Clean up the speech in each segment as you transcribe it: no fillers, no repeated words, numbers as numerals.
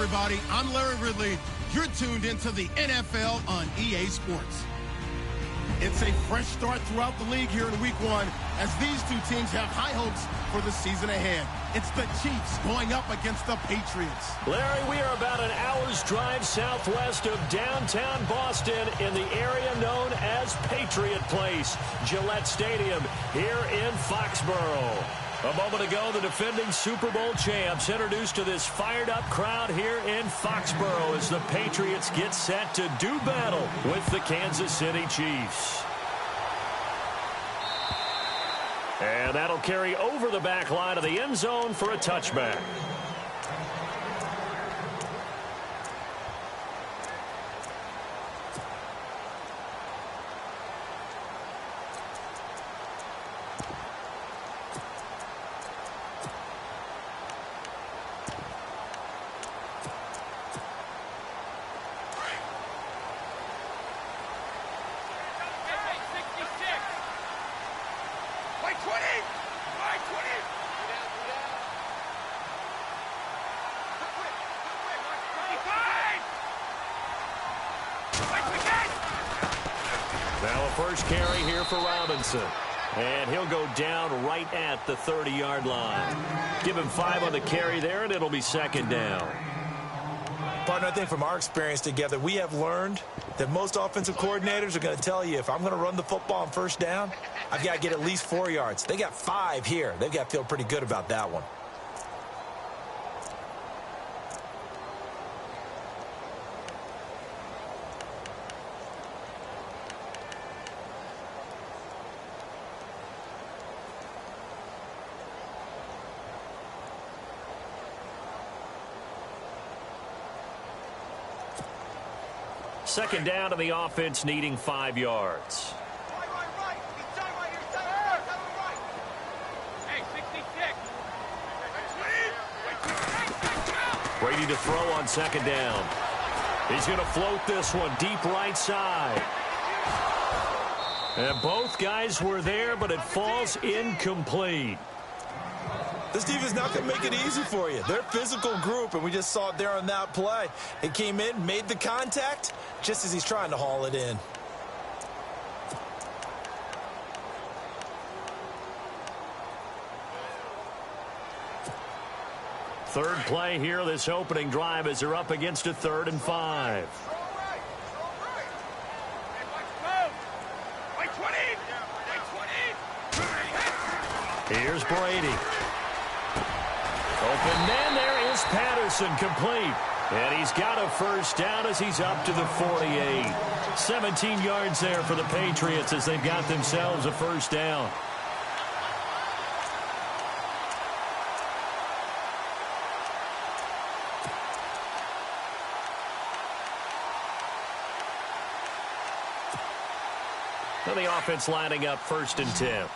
everybody. I'm Larry Ridley. You're tuned into the NFL on EA Sports. It's a fresh start throughout the league here in week one as these two teams have high hopes for the season ahead. It's the Chiefs going up against the Patriots. Larry, we are about an hour's drive southwest of downtown Boston in the area known as Patriot Place, Gillette Stadium here in Foxborough. A moment ago, the defending Super Bowl champs introduced to this fired-up crowd here in Foxborough as the Patriots get set to do battle with the Kansas City Chiefs. And that'll carry over the back line of the end zone for a touchback. Now a first carry here for Robinson. And he'll go down right at the 30-yard line. Give him 5 on the carry there, and it'll be second down. Partner, I think from our experience together, we have learned that most offensive coordinators are going to tell you, if I'm going to run the football on first down, I've got to get at least 4 yards. They got 5 here. They've got to feel pretty good about that one. Second down to the offense, needing 5 yards. Brady to throw on second down. He's going to float this one deep right side. And both guys were there, but it falls incomplete. This defense not going to make it easy for you. They're a physical group, and we just saw it there on that play. It came in, made the contact, just as he's trying to haul it in. Third play here, this opening drive, as they're up against a 3rd and 5. Here's Brady. Open man, there is Patterson, complete. And he's got a first down as he's up to the 48. 17 yards there for the Patriots as they've got themselves a first down. Now the offense lining up 1st and 10.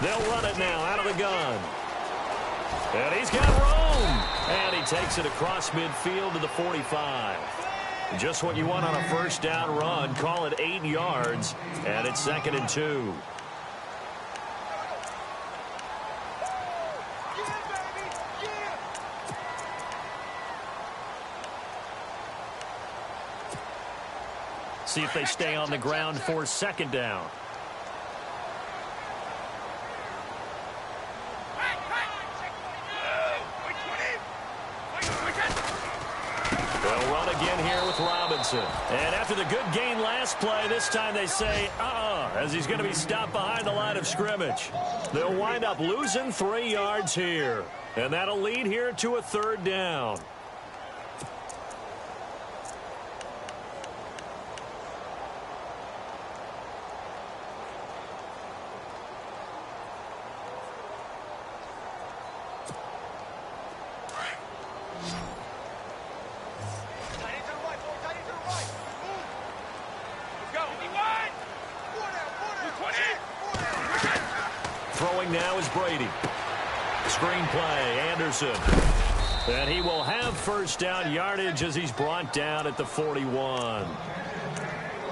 They'll run it now out of the gun. And he's got room. And he takes it across midfield to the 45. Just what you want on a first down run. Call it 8 yards. And it's 2nd and 2. See if they stay on the ground for second down. They'll run again here with Robinson. And after the good gain last play, this time they say, as he's going to be stopped behind the line of scrimmage. They'll wind up losing 3 yards here. And that'll lead here to a 3rd down. Throwing now is Brady. Screen play, Anderson. And he will have first down yardage as he's brought down at the 41.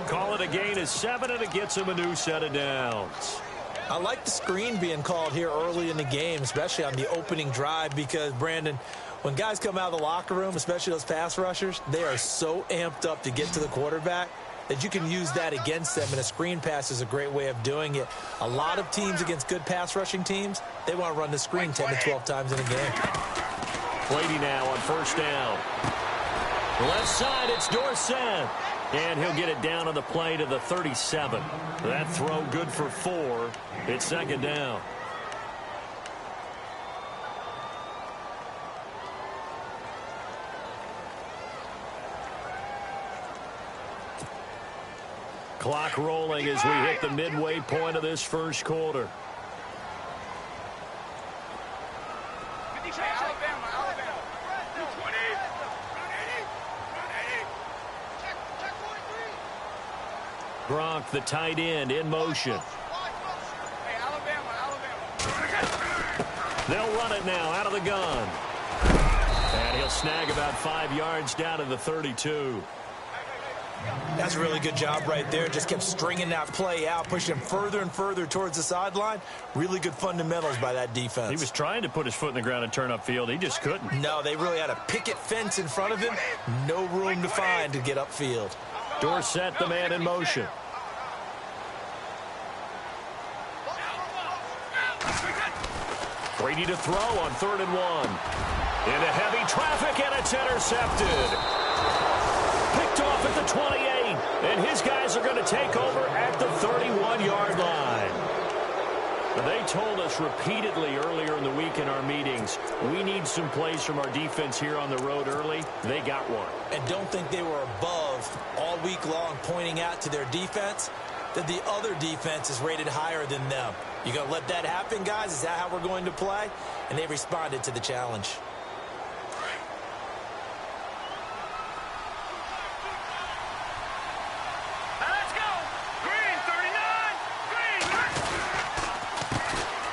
Call it a gain of 7, and it gets him a new set of downs. I like the screen being called here early in the game, especially on the opening drive, because, Brandon, when guys come out of the locker room, especially those pass rushers, they are so amped up to get to the quarterback that you can use that against them, and a screen pass is a great way of doing it. A lot of teams against good pass rushing teams, they want to run the screen 10 to 12 times in a game. Brady now on first down. Left side, it's Dorsett. And he'll get it down on the play to the 37. That throw good for 4. It's second down. Clock rolling as we hit the midway point of this first quarter. Gronk, the tight end, in motion. They'll run it now out of the gun. And he'll snag about 5 yards down to the 32. That's a really good job right there. Just kept stringing that play out, pushing him further and further towards the sideline. Really good fundamentals by that defense. He was trying to put his foot in the ground and turn upfield. He just couldn't. No, they really had a picket fence in front of him. No room to find to get upfield. Dorsett, the man in motion. Brady to throw on 3rd and 1. Into heavy traffic, and it's intercepted. Picked off at the 28, and his guys are going to take over at the 31-yard line. They told us repeatedly earlier in the week in our meetings, we need some plays from our defense here on the road early. They got one. And don't think they were above all week long pointing out to their defense that the other defense is rated higher than them. You going to let that happen, guys? Is that how we're going to play? And they responded to the challenge.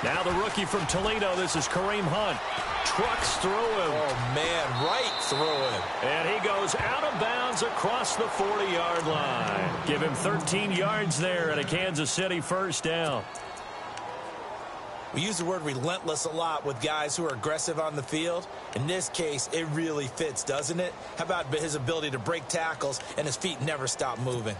Now the rookie from Toledo, this is Kareem Hunt. Trucks through him. Oh, man, right through him. And he goes out of bounds across the 40-yard line. Give him 13 yards there and a Kansas City first down. We use the word relentless a lot with guys who are aggressive on the field. In this case, it really fits, doesn't it? How about his ability to break tackles and his feet never stop moving?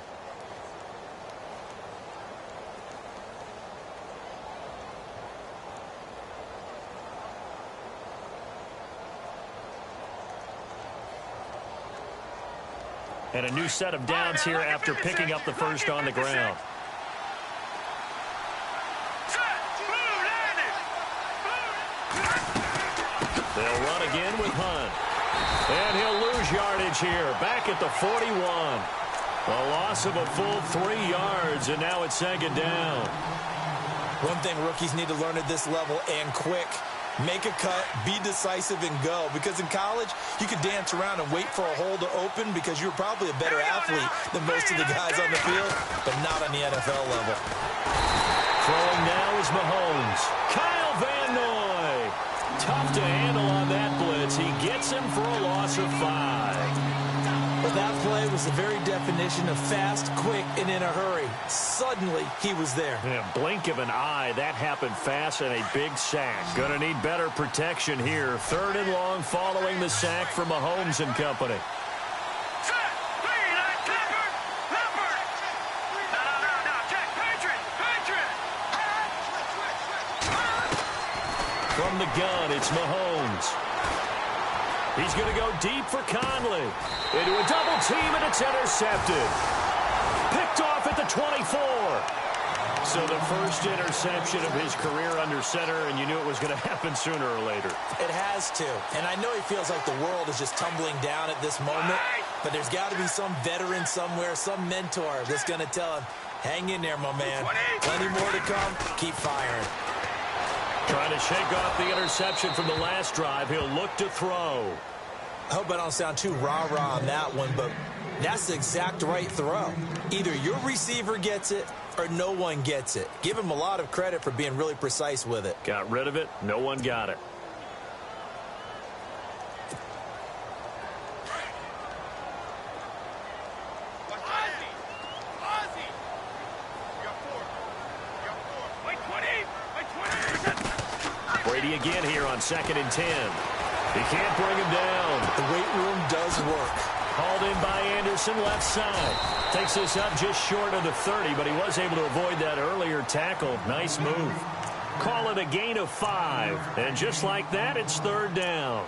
And a new set of downs here after picking up the first on the ground. They'll run again with Hunt. And he'll lose yardage here. Back at the 41. A loss of a full 3 yards, and now it's second down. One thing rookies need to learn at this level, and quick. Make a cut, be decisive, and go. Because in college, you could dance around and wait for a hole to open because you're probably a better athlete than most of the guys on the field, but not on the NFL level. Throwing now is Mahomes. Kyle Van Noy. Tough to handle on that blitz. He gets him for a loss of 5. But that play was the very definition of fast, quick, and in a hurry. Suddenly, he was there. In a blink of an eye, that happened fast and a big sack. Gonna need better protection here. 3rd and long following the sack from Mahomes and company. From the gun, it's Mahomes. He's going to go deep for Conley. Into a double team, and it's intercepted. Picked off at the 24. So the first interception of his career under center, and you knew it was going to happen sooner or later. It has to. And I know he feels like the world is just tumbling down at this moment, but there's got to be some veteran somewhere, some mentor that's going to tell him, hang in there, my man. Plenty more to come. Keep firing. Trying to shake off the interception from the last drive. He'll look to throw. I hope I don't sound too rah-rah on that one, but that's the exact right throw. Either your receiver gets it or no one gets it. Give him a lot of credit for being really precise with it. Got rid of it. No one got it. Brady again here on 2nd and 10. He can't bring him down. The weight room does work. Hauled in by Anderson, left side. Takes this up just short of the 30, but he was able to avoid that earlier tackle. Nice move. Call it a gain of 5. And just like that, it's 3rd down.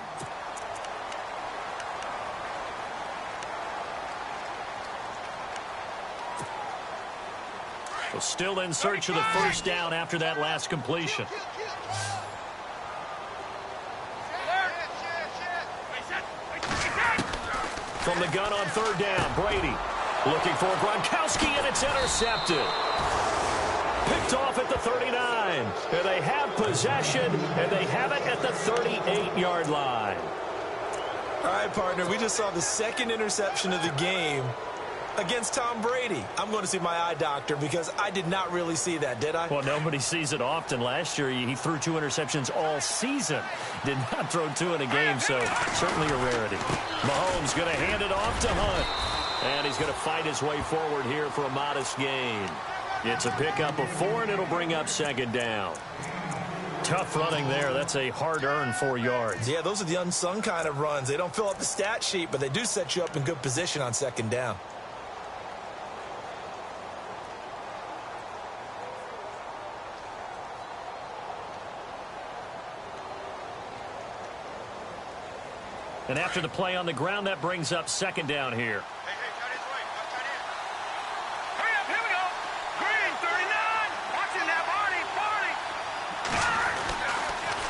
So still in search of the 1st down after that last completion. From the gun on 3rd down, Brady looking for Gronkowski, and it's intercepted. Picked off at the 39. And they have possession, and they have it at the 38-yard line. All right, partner, we just saw the 2nd interception of the game against Tom Brady. I'm going to see my eye doctor because I did not really see that, did I? Well, nobody sees it often. Last year, he threw 2 interceptions all season. Did not throw 2 in a game, so certainly a rarity. Mahomes going to hand it off to Hunt. And he's going to fight his way forward here for a modest gain. It's a pickup of 4, and it'll bring up 2nd down. Tough running there. That's a hard-earned 4 yards. Yeah, those are the unsung kind of runs. They don't fill up the stat sheet, but they do set you up in good position on 2nd down. And after the play on the ground, that brings up 2nd down here.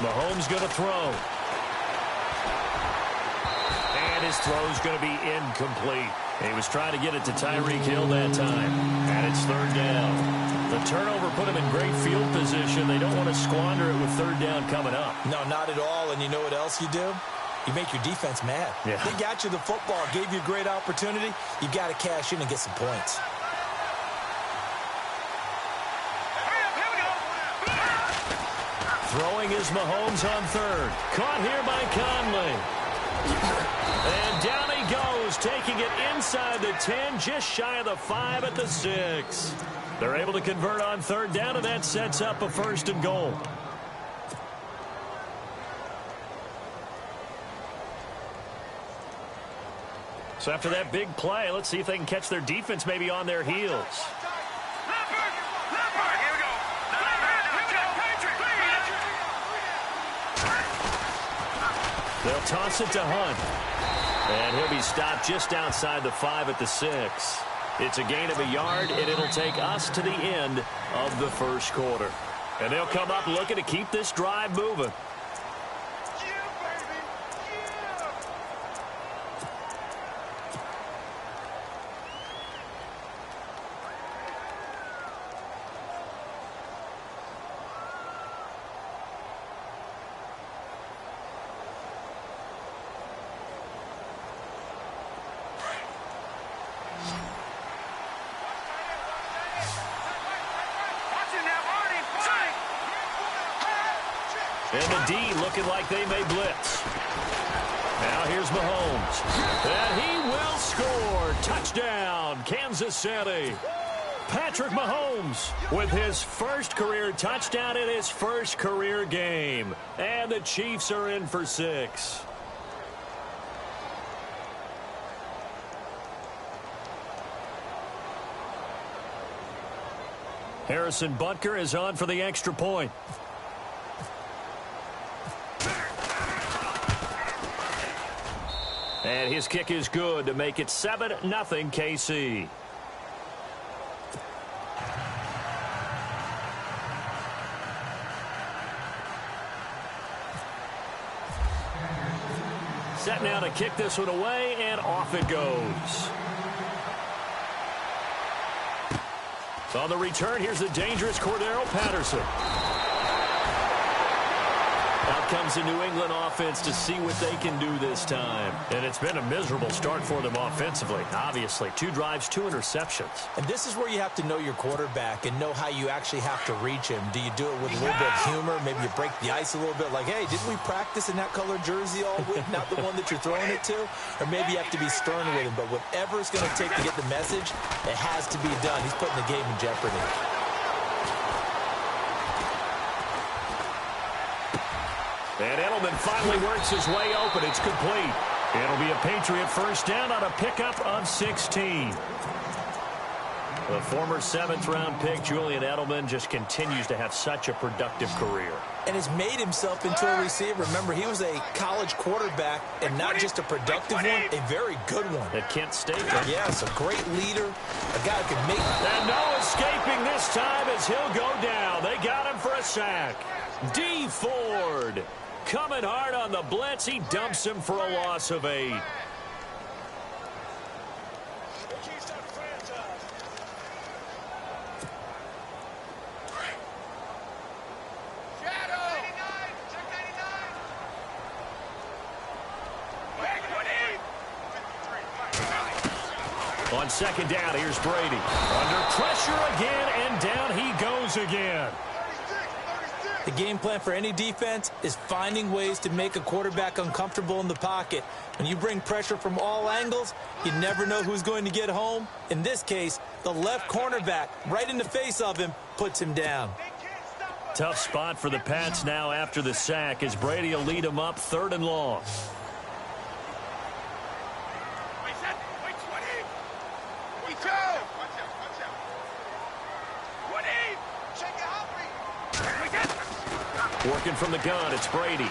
Mahomes going to throw. And his throw's going to be incomplete. He was trying to get it to Tyreek Hill that time. And it's 3rd down. The turnover put him in great field position. They don't want to squander it with 3rd down coming up. No, not at all. And you know what else you do? You make your defense mad. Yeah. They got you the football, gave you a great opportunity. You got to cash in and get some points. Throwing is Mahomes on 3rd. Caught here by Conley. And down he goes, taking it inside the 10, just shy of the 5 at the 6. They're able to convert on 3rd down, and that sets up a 1st and goal. So after that big play, let's see if they can catch their defense maybe on their heels. They'll toss it to Hunt. And he'll be stopped just outside the 5 at the 6. It's a gain of a yard, and it'll take us to the end of the 1st quarter. And they'll come up looking to keep this drive moving. And the D looking like they may blitz. Now here's Mahomes. And he will score. Touchdown, Kansas City. Patrick Mahomes with his 1st career touchdown in his 1st career game. And the Chiefs are in for 6. Harrison Butker is on for the extra point. And his kick is good to make it 7-0 KC. Set now to kick this one away, and off it goes. So on the return, here's the dangerous Cordero Patterson. Out comes the New England offense to see what they can do this time. And it's been a miserable start for them offensively. Obviously, 2 drives, 2 interceptions. And this is where you have to know your quarterback and know how you actually have to reach him. Do you do it with a little bit of humor? Maybe you break the ice a little bit like, hey, didn't we practice in that color jersey all week? Not the one that you're throwing it to? Or maybe you have to be stern with him. But whatever it's going to take to get the message, it has to be done. He's putting the game in jeopardy. And Edelman finally works his way open. It's complete. It'll be a Patriot first down on a pickup of 16. The former 7th-round pick, Julian Edelman, just continues to have such a productive career. And has made himself into a receiver. Remember, he was a college quarterback, and not just a productive one, a very good one. At Kent State. Yes, a great leader, a guy who can make... And no escaping this time as he'll go down. They got him for a sack. D. Ford coming hard on the blitz. He dumps him for a loss of 8. On second down, here's Brady. Under pressure again, and down he goes again. The game plan for any defense is finding ways to make a quarterback uncomfortable in the pocket. When you bring pressure from all angles, you never know who's going to get home. In this case, the left cornerback, right in the face of him, puts him down. Tough spot for the Pats now after the sack as Brady will lead them up 3rd and long. Working from the gun, it's Brady.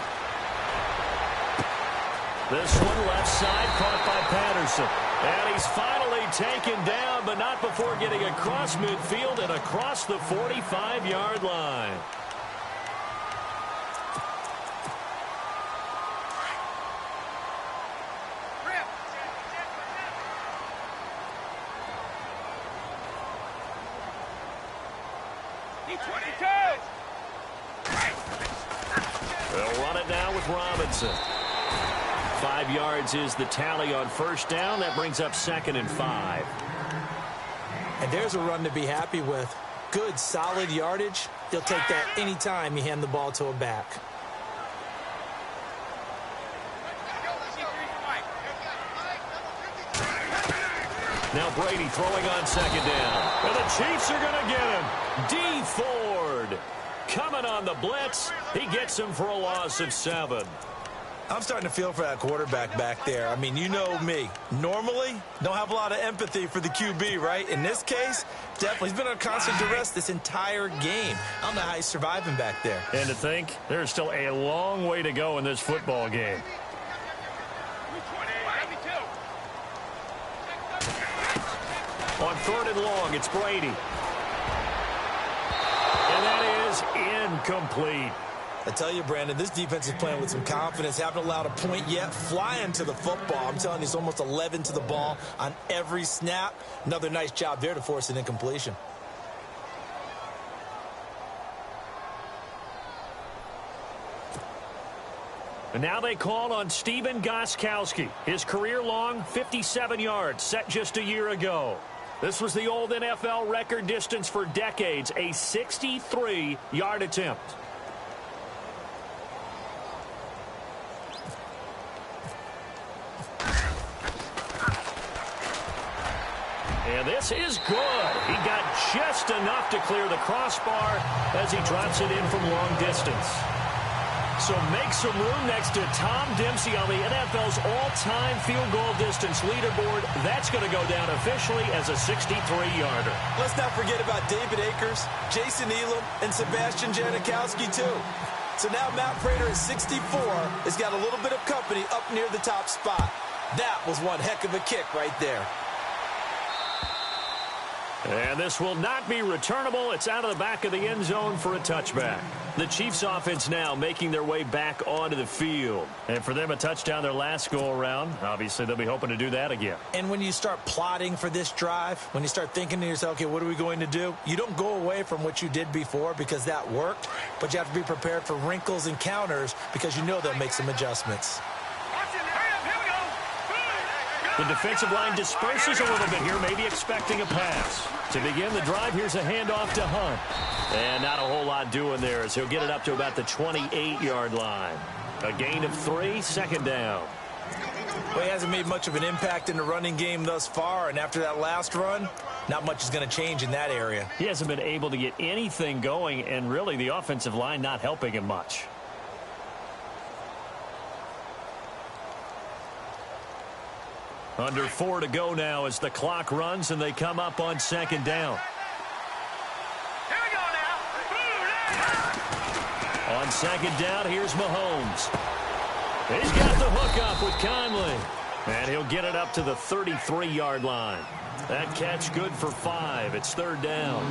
This one left side, caught by Patterson. And he's finally taken down, but not before getting across midfield and across the 45-yard line. They'll run it now with Robinson. 5 yards is the tally on first down. That brings up 2nd and 5. And there's a run to be happy with. Good, solid yardage. You'll take that any time you hand the ball to a back. Now Brady throwing on second down. And the Chiefs are going to get him. D. Ford coming on the blitz. He gets him for a loss of 7. I'm starting to feel for that quarterback back there. I mean, you know me. Normally, don't have a lot of empathy for the QB, right? In this case, definitely. He's been under constant duress this entire game. I don't know how he's surviving back there. And to think, there's still a long way to go in this football game. On 3rd and long, it's Brady. And that is incomplete. I tell you, Brandon, this defense is playing with some confidence. Haven't allowed a point yet. Flying to the football. I'm telling you, it's almost 11 to the ball on every snap. Another nice job there to force an incompletion. And now they call on Stephen Gostkowski. His career-long 57 yards set just a year ago. This was the old NFL record distance for decades, a 63-yard attempt. And this is good. He got just enough to clear the crossbar as he drops it in from long distance. So make some room next to Tom Dempsey on the NFL's all-time field goal distance leaderboard. That's going to go down officially as a 63-yarder. Let's not forget about David Akers, Jason Elam, and Sebastian Janikowski, too. So now Matt Prater at 64 has got a little bit of company up near the top spot. That was one heck of a kick right there. And this will not be returnable. It's out of the back of the end zone for a touchback. The Chiefs offense now making their way back onto the field. And for them, a touchdown their last go-around. Obviously, they'll be hoping to do that again. And when you start plotting for this drive, when you start thinking to yourself, okay, what are we going to do? You don't go away from what you did before because that worked, but you have to be prepared for wrinkles and counters because you know they'll make some adjustments. The defensive line disperses a little bit here, maybe expecting a pass. To begin the drive, here's a handoff to Hunt. And not a whole lot doing there as he'll get it up to about the 28-yard line. A gain of 3, second down. Well, he hasn't made much of an impact in the running game thus far, and after that last run, not much is going to change in that area. He hasn't been able to get anything going, and really the offensive line not helping him much. Under 4 to go now as the clock runs and they come up on second down. Here we go now. On second down, here's Mahomes. He's got the hook up with Conley. And he'll get it up to the 33-yard line. That catch good for 5. It's third down.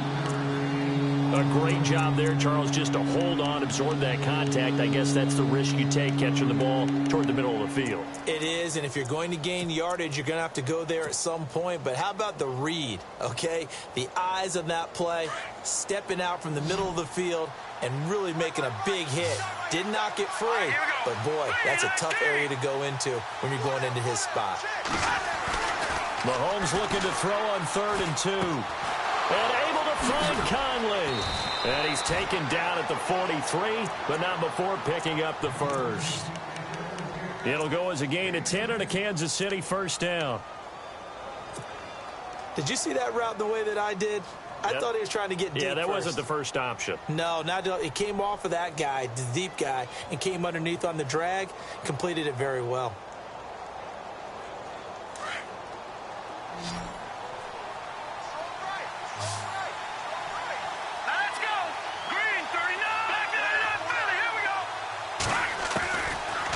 A great job there, Charles, just to hold on, absorb that contact. I guess that's the risk you take catching the ball toward the middle of the field. It is, and if you're going to gain yardage, you're going to have to go there at some point. But how about the read, okay? The eyes of that play, stepping out from the middle of the field and really making a big hit. Did not get free, but, boy, that's a tough area to go into when you're going into his spot. Mahomes looking to throw on 3rd and 2. And able to find Conley. And he's taken down at the 43, but not before picking up the first. It'll go as a gain of 10 and a Kansas City first down. Did you see that route the way that I did? I thought he was trying to get deep. Yeah, that first. wasn't the first option. No, it came off of that guy, the deep guy, and came underneath on the drag, completed it very well.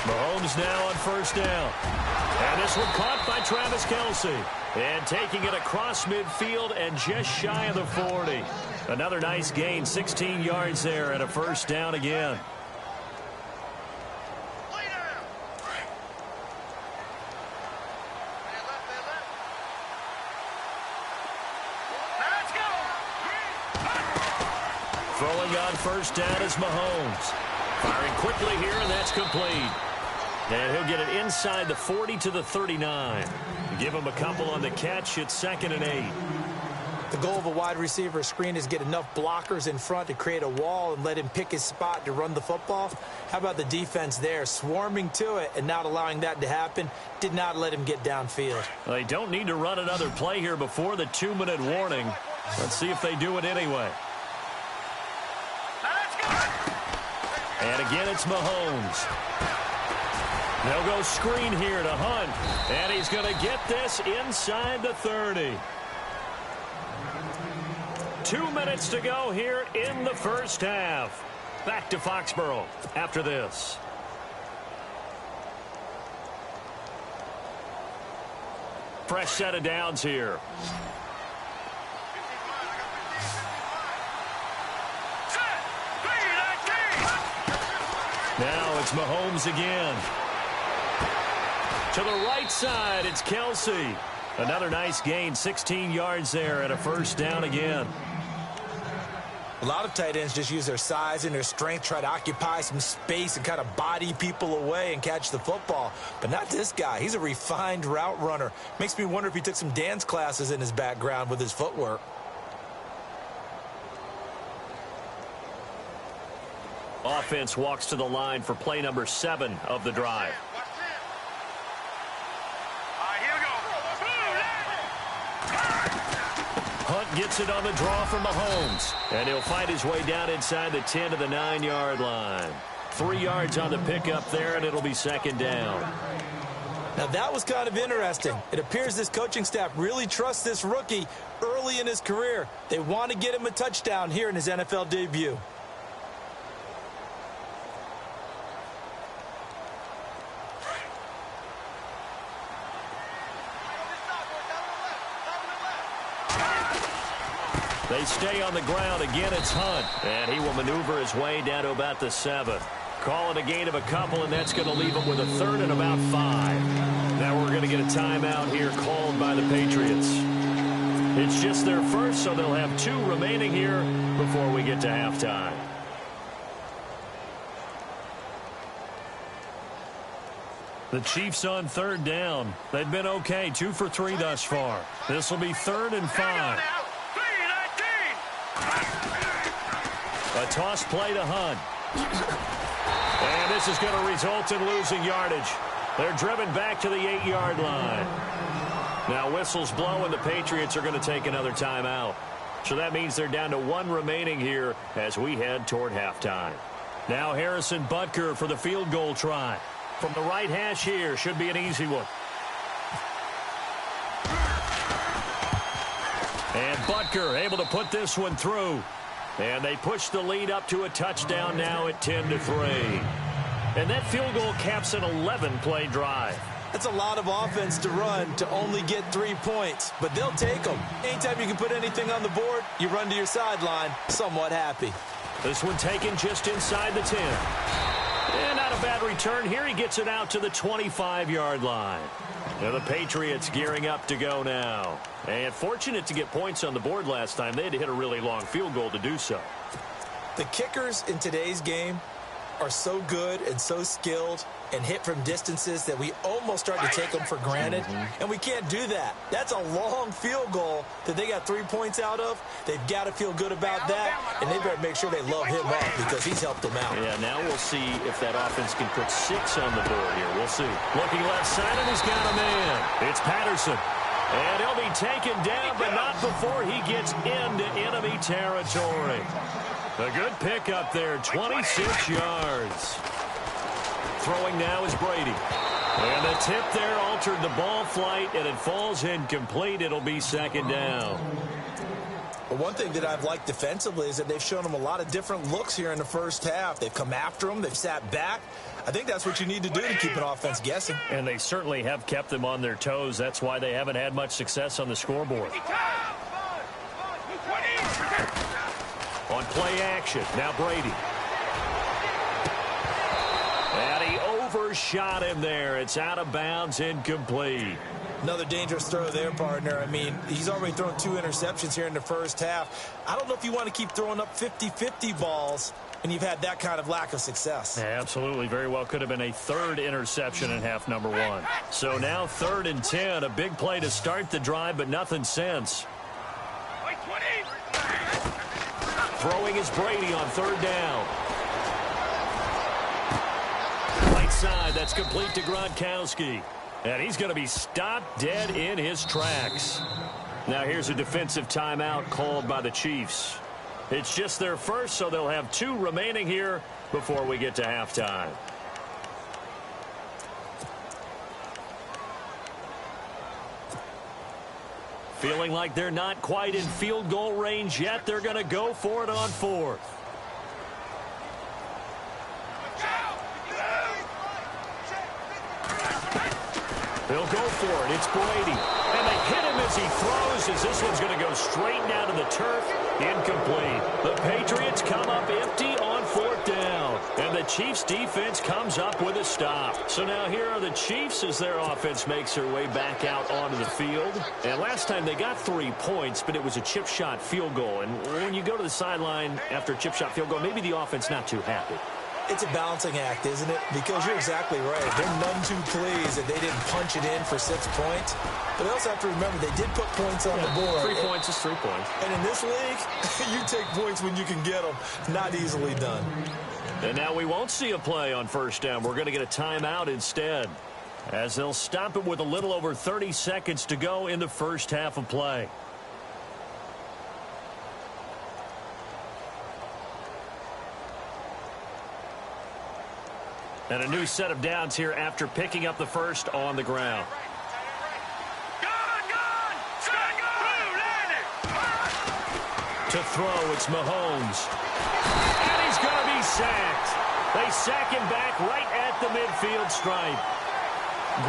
Mahomes now on first down. And this one caught by Travis Kelce. And taking it across midfield and just shy of the 40. Another nice gain, 16 yards there and a first down again. Throwing on first down is Mahomes. Firing quickly here, and that's complete. And he'll get it inside the 40 to the 39. Give him a couple on the catch. It's 2nd and 8. The goal of a wide receiver screen is get enough blockers in front to create a wall and let him pick his spot to run the football. How about the defense there, swarming to it and not allowing that to happen? Did not let him get downfield. They don't need to run another play here before the 2-minute warning. Let's see if they do it anyway. And again, it's Mahomes. They'll go screen here to Hunt. And he's going to get this inside the 30. 2 minutes to go here in the first half. Back to Foxborough after this. Fresh set of downs here. Now it's Mahomes again. To the right side, it's Kelce. Another nice gain, 16 yards there and a first down again. A lot of tight ends just use their size and their strength, try to occupy some space and kind of body people away and catch the football. But not this guy. He's a refined route runner. Makes me wonder if he took some dance classes in his background with his footwork. Offense walks to the line for play number 7 of the drive. Hunt gets it on the draw from Mahomes. And he'll fight his way down inside the 10 to the 9-yard line. 3 yards on the pickup there, and it'll be second down. Now, that was kind of interesting. It appears this coaching staff really trusts this rookie early in his career. They want to get him a touchdown here in his NFL debut. They stay on the ground. Again, it's Hunt. And he will maneuver his way down to about the 7. Call it a gain of a couple, and that's going to leave him with a 3rd and about 5. Now we're going to get a timeout here called by the Patriots. It's just their first, so they'll have 2 remaining here before we get to halftime. The Chiefs on 3rd down. They've been okay, 2 for 3 thus far. This will be 3rd and 5. A toss play to Hunt. And this is going to result in losing yardage. They're driven back to the 8-yard line. Now whistles blow, and the Patriots are going to take another timeout. So that means they're down to 1 remaining here as we head toward halftime. Now Harrison Butker for the field goal try. From the right hash here, should be an easy one. And Butker able to put this one through. And they push the lead up to a touchdown now at 10-3. And that field goal caps an 11-play drive. That's a lot of offense to run to only get 3 points, but they'll take them. Anytime you can put anything on the board, you run to your sideline, somewhat happy. This one taken just inside the 10. And not a bad return here. He gets it out to the 25-yard line. Now the Patriots gearing up to go now. And fortunate to get points on the board last time. They had to hit a really long field goal to do so. The kickers in today's game are so good and so skilled and hit from distances that we almost start to take them for granted. And we can't do that. That's a long field goal that they got 3 points out of. They've got to feel good about that, and they better make sure they love him up because he's helped them out. Yeah, now we'll see if that offense can put 6 on the board here. We'll see. Looking left side, and he's got a man. It's Patterson. And he'll be taken down, but not before he gets into enemy territory. A good pickup there, 26 yards. Throwing now is Brady. And the tip there altered the ball flight, and it falls incomplete. It'll be second down. But one thing that I've liked defensively is that they've shown them a lot of different looks here in the first half. They've come after them. They've sat back. I think that's what you need to do to keep an offense guessing. And they certainly have kept them on their toes. That's why they haven't had much success on the scoreboard. On play action, now Brady. And he overshot him there. It's out of bounds, incomplete. Another dangerous throw there, partner. I mean, he's already thrown 2 interceptions here in the first half. I don't know if you want to keep throwing up 50-50 balls and you've had that kind of lack of success. Yeah, absolutely. Very well could have been a 3rd interception in half number 1. So now 3rd and 10. A big play to start the drive, but nothing since. Throwing is Brady on 3rd down. Right side, that's complete to Gronkowski. And he's going to be stopped dead in his tracks. Now here's a defensive timeout called by the Chiefs. It's just their first, so they'll have 2 remaining here before we get to halftime. Feeling like they're not quite in field goal range yet. They're going to go for it on 4th. They'll go for it. It's Brady. And they hit him as he throws, as this one's going to go straight down to the turf. Incomplete. The Patriots come up empty on 4th down. And the Chiefs defense comes up with a stop. So now here are the Chiefs as their offense makes their way back out onto the field. And last time they got 3 points, but it was a chip shot field goal. And when you go to the sideline after a chip shot field goal, maybe the offense not too happy. It's a balancing act, isn't it? Because you're exactly right. They're none too pleased that they didn't punch it in for 6 points. But they also have to remember they did put points on the board. 3 points is 3 points. And in this league, you take points when you can get them. Not easily done. And now we won't see a play on 1st down. We're going to get a timeout instead, as they'll stop it with a little over 30 seconds to go in the first half of play. And a new set of downs here after picking up the first on the ground. To throw, it's Mahomes. And he's going to be sacked. They sack him back right at the midfield stripe.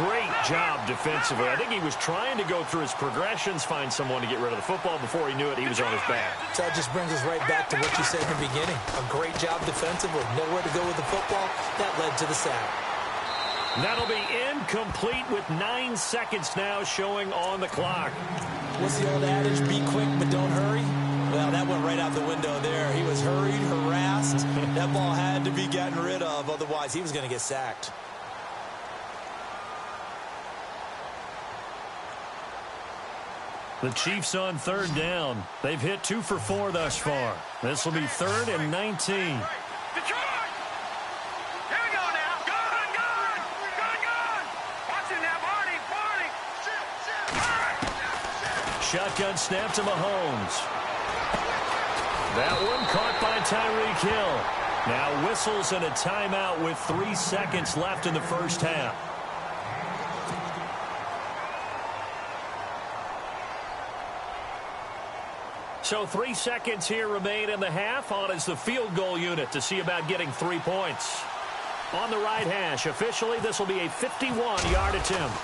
Great job defensively. I think he was trying to go through his progressions, find someone to get rid of the football. Before he knew it, he was on his back. So that just brings us right back to what you said in the beginning. A great job defensively. Nowhere to go with the football. That led to the sack. That'll be incomplete with 9 seconds now showing on the clock. What's the old adage? Be quick, but don't hurry. Well, that went right out the window there. He was hurried, harassed. That ball had to be gotten rid of. Otherwise, he was going to get sacked. The Chiefs on 3rd down. They've hit 2 for 4 thus far. This will be 3rd and 19. Shotgun snap to Mahomes. That one caught by Tyreek Hill. Now whistles and a timeout with 3 seconds left in the first half. So 3 seconds here remain in the half. On is the field goal unit to see about getting 3 points. On the right hash, officially, this will be a 51-yard attempt.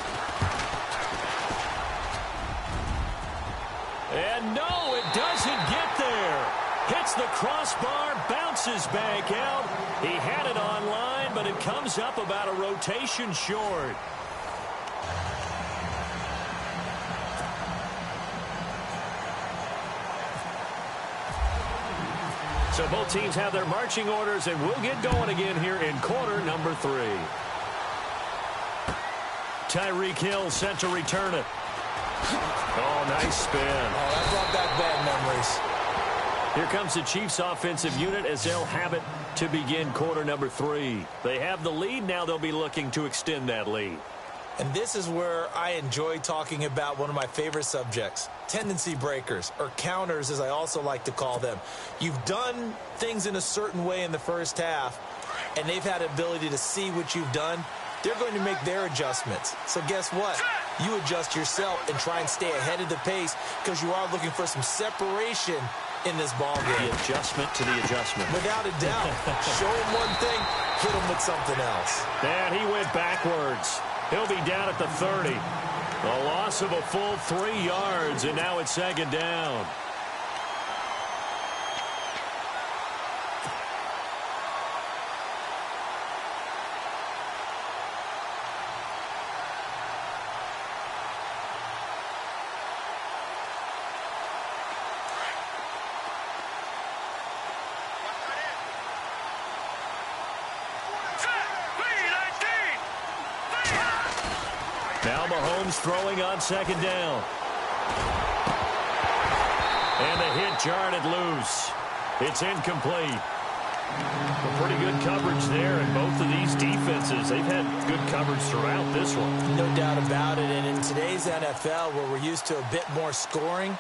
And no, it doesn't get there. Hits the crossbar, bounces back out. He had it online, but it comes up about a rotation short. So both teams have their marching orders, and we'll get going again here in quarter number 3. Tyreek Hill set to return it. Oh, nice spin. Oh, that brought back bad memories. Here comes the Chiefs offensive unit as they'll have it to begin quarter number 3. They have the lead. Now they'll be looking to extend that lead. And this is where I enjoy talking about one of my favorite subjects, tendency breakers, or counters as I also like to call them. You've done things in a certain way in the first half, and they've had the ability to see what you've done. They're going to make their adjustments. So guess what? You adjust yourself and try and stay ahead of the pace because you are looking for some separation in this ball game. The adjustment to the adjustment. Without a doubt. Show him one thing, hit him with something else. And he went backwards. He'll be down at the 30. A loss of a full 3 yards, and now it's second down. Now Mahomes throwing on second down. And the hit jarred it loose. It's incomplete. Pretty good coverage there, and both of these defenses, they've had good coverage throughout this one. No doubt about it, and in today's NFL, where we're used to a bit more scoring,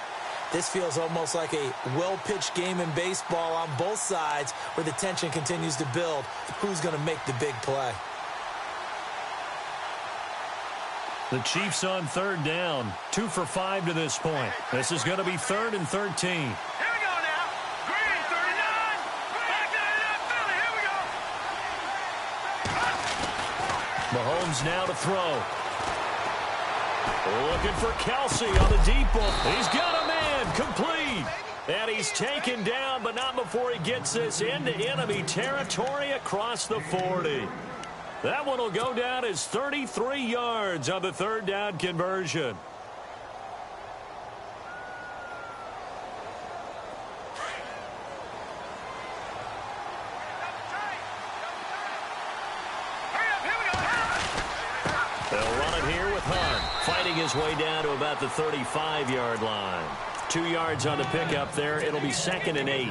this feels almost like a well-pitched game in baseball on both sides where the tension continues to build. Who's going to make the big play? The Chiefs on third down. 2 for 5 to this point. This is going to be 3rd and 13. Here we go now. Green, 39. Back Philly. Here we go. Mahomes now to throw. Looking for Kelsey on the deep ball. He's got a man. Complete. And he's taken down, but not before he gets this into enemy territory across the 40. That one will go down as 33 yards on the 3rd down conversion. They'll run it here with Hunt, fighting his way down to about the 35-yard line. 2 yards on the pickup there. It'll be 2nd and 8.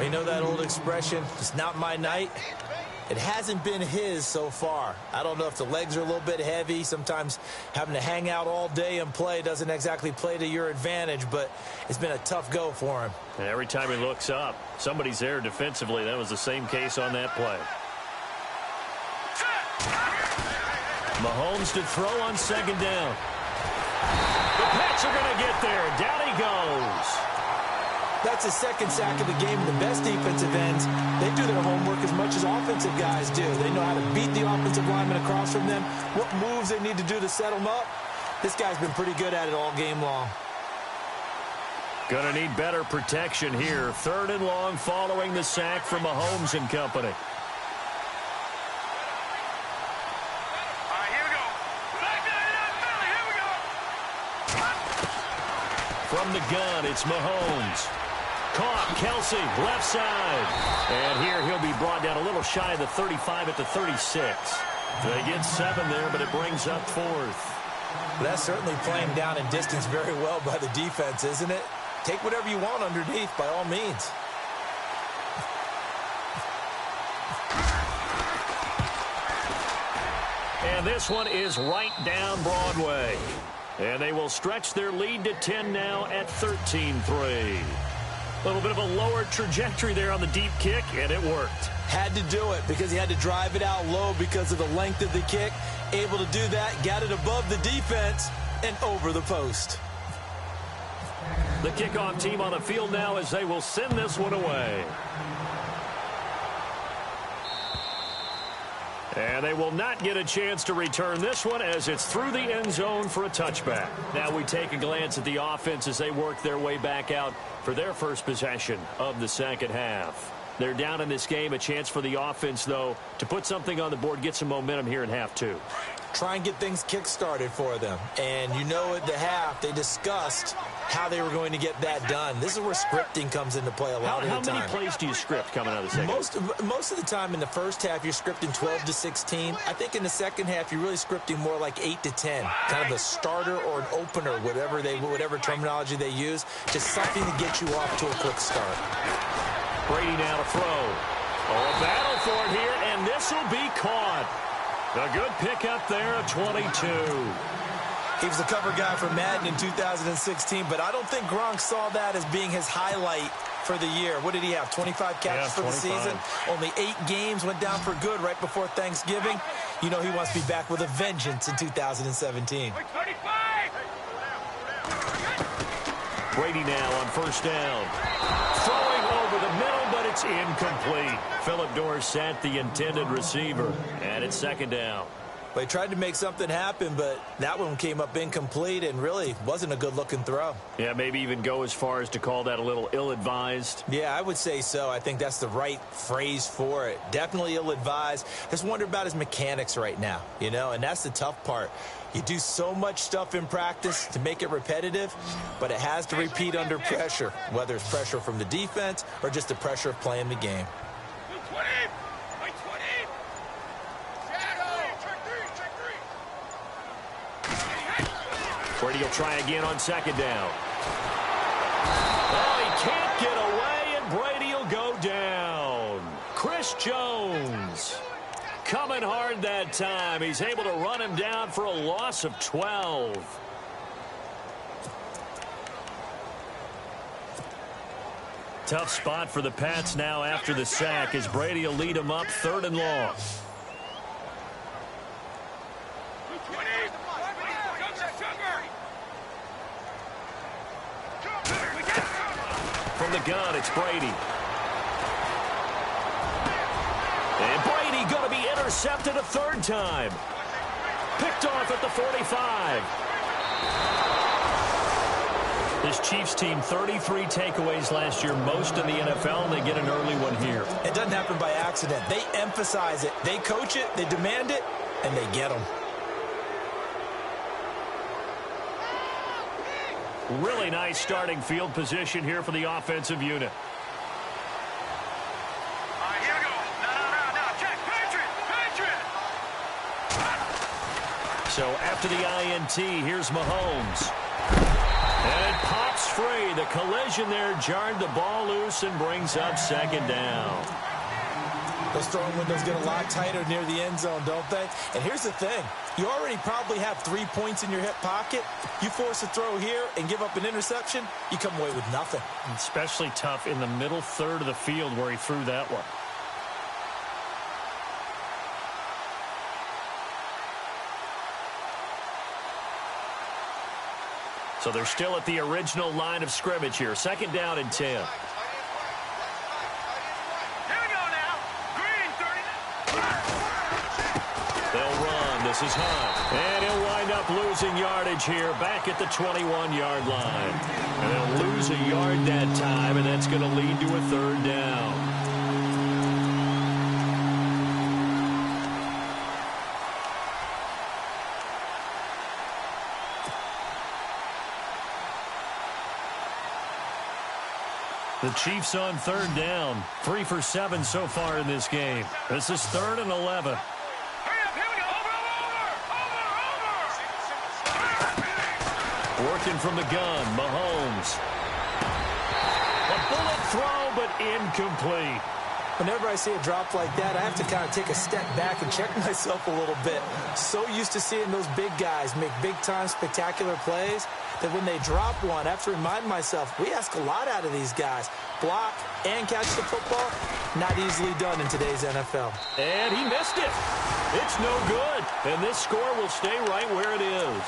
You know that old expression, it's not my night? It hasn't been his so far. I don't know if the legs are a little bit heavy. Sometimes having to hang out all day and play doesn't exactly play to your advantage, but it's been a tough go for him. And every time he looks up, somebody's there defensively. That was the same case on that play. Mahomes to throw on second down. The Pats are going to get there. Down he goes. That's his 2nd sack of the game. The best defensive ends, they do their homework as much as offensive guys do. They know how to beat the offensive lineman across from them, what moves they need to do to set them up. This guy's been pretty good at it all game long. Going to need better protection here. 3rd and long following the sack from Mahomes and company. From the gun, it's Mahomes. Caught, Kelsey, left side. And here he'll be brought down a little shy of the 35 at the 36. They get 7 there, but it brings up 4th. That's certainly playing down in distance very well by the defense, isn't it? Take whatever you want underneath, by all means. And this one is right down Broadway. And they will stretch their lead to 10 now at 13-3. A little bit of a lower trajectory there on the deep kick, and it worked. Had to do it because he had to drive it out low because of the length of the kick. Able to do that, got it above the defense and over the post. The kickoff team on the field now as they will send this one away. And they will not get a chance to return this one as it's through the end zone for a touchback. Now we take a glance at the offense as they work their way back out for their first possession of the second half. They're down in this game. A chance for the offense, though, to put something on the board, get some momentum here in half two. Try and get things kick-started for them. And you know at the half, they discussed how they were going to get that done. This is where scripting comes into play a lot of the time. How many plays do you script coming out of the second? Most of the time in the first half, you're scripting 12 to 16. I think in the second half, you're really scripting more like 8 to 10. Kind of a starter or an opener, whatever terminology they use. Just something to get you off to a quick start. Brady now to throw. A battle for it here, and this will be caught. A good pickup there at 22. He was the cover guy for Madden in 2016, but I don't think Gronk saw that as being his highlight for the year. What did he have, 25 catches for the season? Only 8 games, went down for good right before Thanksgiving. You know he wants to be back with a vengeance in 2017. Brady now on first down. Throwing over the middle, but it's incomplete. Phillip Dorsett, the intended receiver, and it's second down. Well, he tried to make something happen, but that one came up incomplete and really wasn't a good-looking throw. Yeah, maybe even go as far as to call that a little ill-advised. Yeah, I would say so. I think that's the right phrase for it. Definitely ill-advised. Just wonder about his mechanics right now, you know, and that's the tough part. You do so much stuff in practice to make it repetitive, but it has to repeat under pressure, whether it's pressure from the defense or just the pressure of playing the game. Brady will try again on second down. Oh, he can't get away, and Brady will go down. Chris Jones coming hard that time. He's able to run him down for a loss of 12. Tough spot for the Pats now after the sack as Brady will lead them up 3rd and long. From the gun, it's Brady. And Brady going to be intercepted a 3rd time. Picked off at the 45. This Chiefs team, 33 takeaways last year, most in the NFL, and they get an early one here. It doesn't happen by accident. They emphasize it. They coach it, they demand it, and they get them. Really nice starting field position here for the offensive unit. Here we go. Now, check. Patriot. So after the INT, here's Mahomes. And it pops free. The collision there jarred the ball loose and brings up second down. Those throwing windows get a lot tighter near the end zone, don't they? And here's the thing. You already probably have 3 points in your hip pocket. You force a throw here and give up an interception, you come away with nothing. Especially tough in the middle third of the field where he threw that one. So they're still at the original line of scrimmage here. Second down and 10. This is Hunt. And he'll wind up losing yardage here back at the 21-yard line. And they'll lose a yard that time, and that's going to lead to a 3rd down. The Chiefs on 3rd down. 3 for 7 so far in this game. This is 3rd and 11. Working from the gun, Mahomes. A bullet throw, but incomplete. Whenever I see a drop like that, I have to kind of take a step back and check myself a little bit. So used to seeing those big guys make big-time spectacular plays that when they drop one, I have to remind myself, we ask a lot out of these guys. Block and catch the football, not easily done in today's NFL. And he missed it. It's no good. And this score will stay right where it is.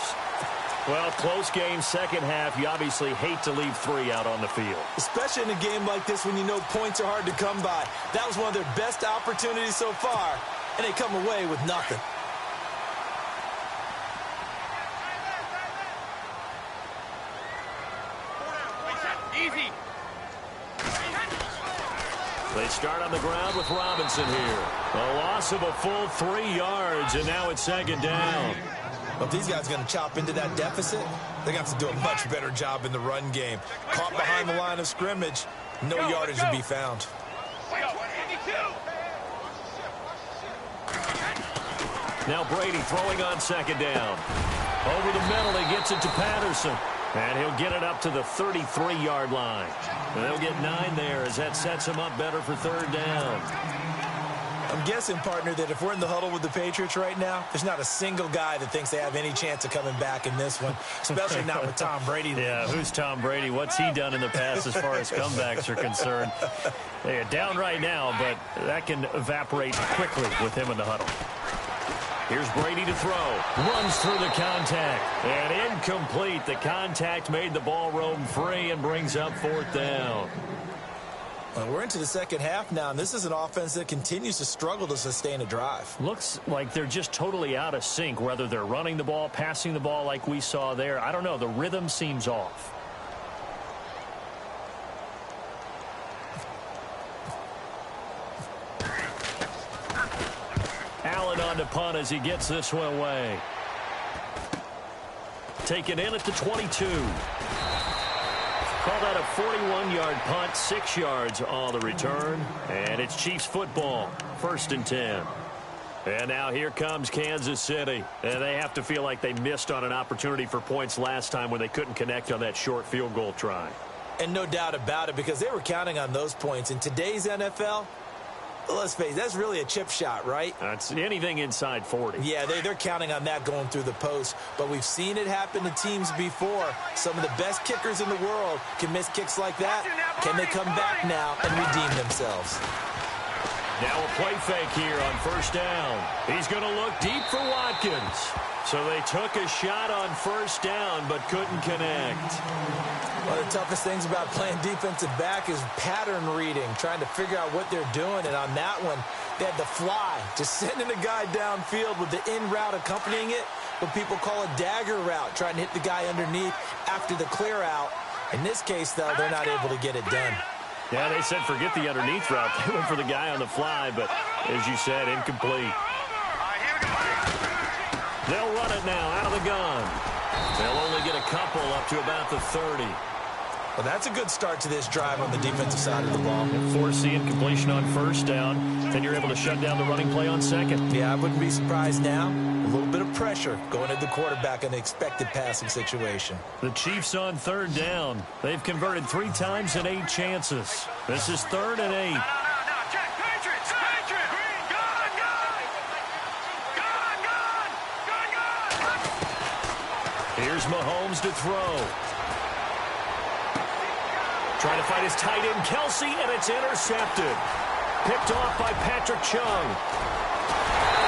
Well, close game, second half. You obviously hate to leave 3 out on the field. Especially in a game like this when you know points are hard to come by. That was one of their best opportunities so far, and they come away with nothing. Easy. They start on the ground with Robinson here. A loss of a full 3 yards, and now it's second down. Well, if these guys are going to chop into that deficit, they're going to have to do a much better job in the run game. Caught behind the line of scrimmage, no yardage to be found. Now Brady throwing on second down. Over the middle, he gets it to Patterson. And he'll get it up to the 33-yard line. And they'll get 9 there as that sets him up better for third down. I'm guessing, partner, that if we're in the huddle with the Patriots right now, there's not a single guy that thinks they have any chance of coming back in this one, especially not with Tom Brady. Yeah, who's Tom Brady? What's he done in the past as far as comebacks are concerned? They are down right now, but that can evaporate quickly with him in the huddle. Here's Brady to throw. Runs through the contact. And incomplete. The contact made the ball roam free and brings up fourth down. Well, we're into the second half now, and this is an offense that continues to struggle to sustain a drive. Looks like they're just totally out of sync, whether they're running the ball, passing the ball like we saw there. I don't know. The rhythm seems off. Allen on to punt as he gets this one away. Taken in at the 22. Call that a 41-yard punt, 6 yards on the return. And it's Chiefs football, 1st and 10. And now here comes Kansas City. And they have to feel like they missed on an opportunity for points last time when they couldn't connect on that short field goal try. And no doubt about it, because they were counting on those points. In today's NFL, let's face it, that's really a chip shot, right? That's anything inside 40. Yeah, they're counting on that going through the post. But we've seen it happen to teams before. Some of the best kickers in the world can miss kicks like that. Can they come back now and redeem themselves? Now a play fake here on first down. He's going to look deep for Watkins. So they took a shot on first down but couldn't connect. One of the toughest things about playing defensive back is pattern reading, trying to figure out what they're doing. And on that one, they had the fly, just sending a guy downfield with the in route accompanying it, what people call a dagger route, trying to hit the guy underneath after the clear out. In this case, though, they're not able to get it done. Yeah, they said forget the underneath route. They went for the guy on the fly, but as you said, incomplete. They'll run it now out of the gun. They'll only get a couple up to about the 30. Well, that's a good start to this drive on the defensive side of the ball. Forcing incompletion on first down. Then you're able to shut down the running play on second. Yeah, I wouldn't be surprised now. A little bit of pressure going at the quarterback in an expected passing situation. The Chiefs on third down. They've converted 3 times in 8 chances. This is 3rd and 8. Jack, Patriots! Patriots! Gun! Here's Mahomes to throw. Trying to fight his tight end, Kelsey, and it's intercepted. Picked off by Patrick Chung.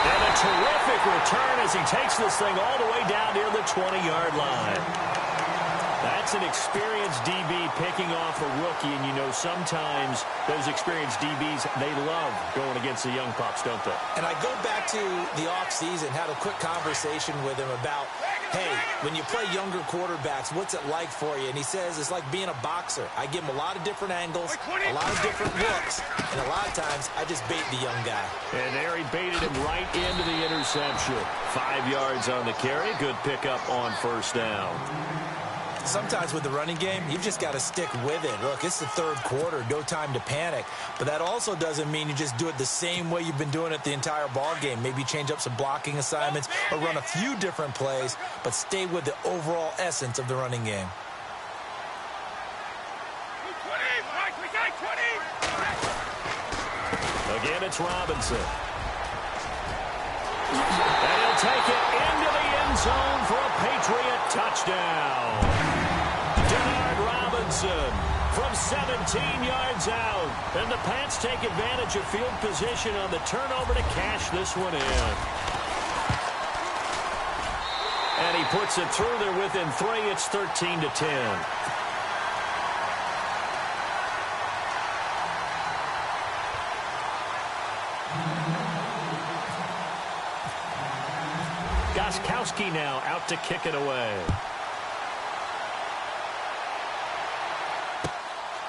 And a terrific return as he takes this thing all the way down near the 20-yard line. That's an experienced DB picking off a rookie, and you know sometimes those experienced DBs, they love going against the young pups, don't they? And I go back to the offseason, had a quick conversation with him about, hey, when you play younger quarterbacks, what's it like for you? And he says it's like being a boxer. I give him a lot of different angles, a lot of different looks, and a lot of times I just bait the young guy. And there he baited him right into the interception. 5 yards on the carry. Good pickup on first down. Sometimes with the running game, you've just got to stick with it. Look, it's the 3rd quarter, no time to panic. But that also doesn't mean you just do it the same way you've been doing it the entire ball game. Maybe change up some blocking assignments or run a few different plays, but stay with the overall essence of the running game. Again, it's Robinson. And he'll take it into the end zone for a Patriot touchdown. Denard Robinson from 17 yards out. And the Pats take advantage of field position on the turnover to cash this one in. And he puts it through. They're within 3. It's 13-10. Gostkowski now out to kick it away.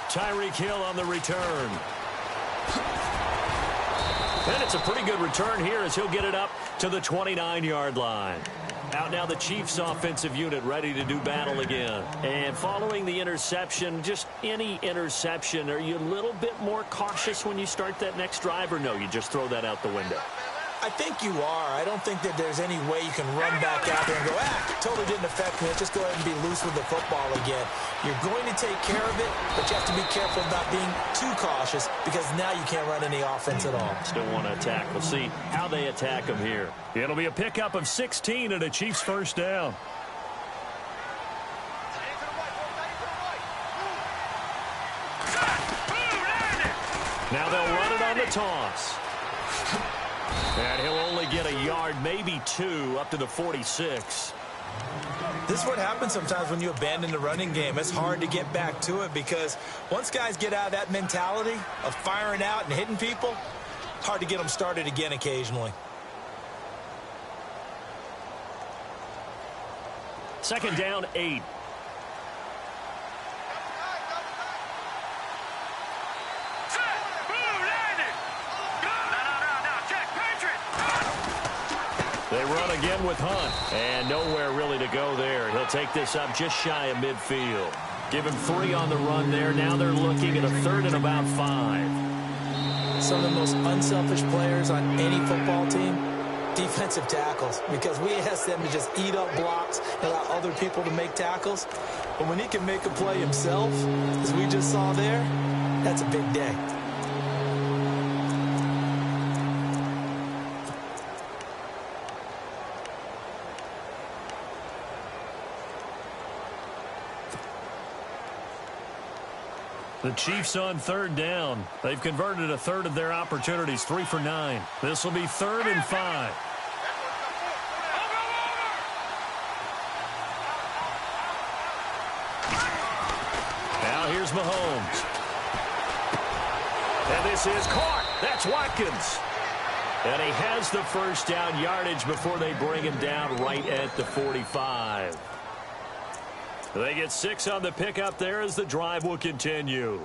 Tyreek Hill on the return. And it's a pretty good return here as he'll get it up to the 29-yard line. Out now the Chiefs offensive unit ready to do battle again. And following the interception, just any interception, are you a little bit more cautious when you start that next drive, or no, you just throw that out the window? I think you are. I don't think that there's any way you can run back out there and go, totally didn't affect me. Let's just go ahead and be loose with the football again. You're going to take care of it, but you have to be careful about being too cautious because now you can't run any offense at all. Still want to attack. We'll see how they attack them here. It'll be a pickup of 16 and a Chiefs first down. Now they'll run it on the toss. And he'll only get a yard, maybe 2, up to the 46. This is what happens sometimes when you abandon the running game. It's hard to get back to it because once guys get out of that mentality of firing out and hitting people, it's hard to get them started again occasionally. Second down, 8. They run again with Hunt, and nowhere really to go there. He'll take this up just shy of midfield. Give him 3 on the run there. Now they're looking at a 3rd and about 5. Some of the most unselfish players on any football team, defensive tackles, because we ask them to just eat up blocks and allow other people to make tackles. But when he can make a play himself, as we just saw there, that's a big day. The Chiefs on 3rd down. They've converted a 1/3 of their opportunities, 3 for 9. This will be 3rd and 5. Now here's Mahomes. And this is caught. That's Watkins. And he has the first down yardage before they bring him down right at the 45. They get 6 on the pickup there as the drive will continue.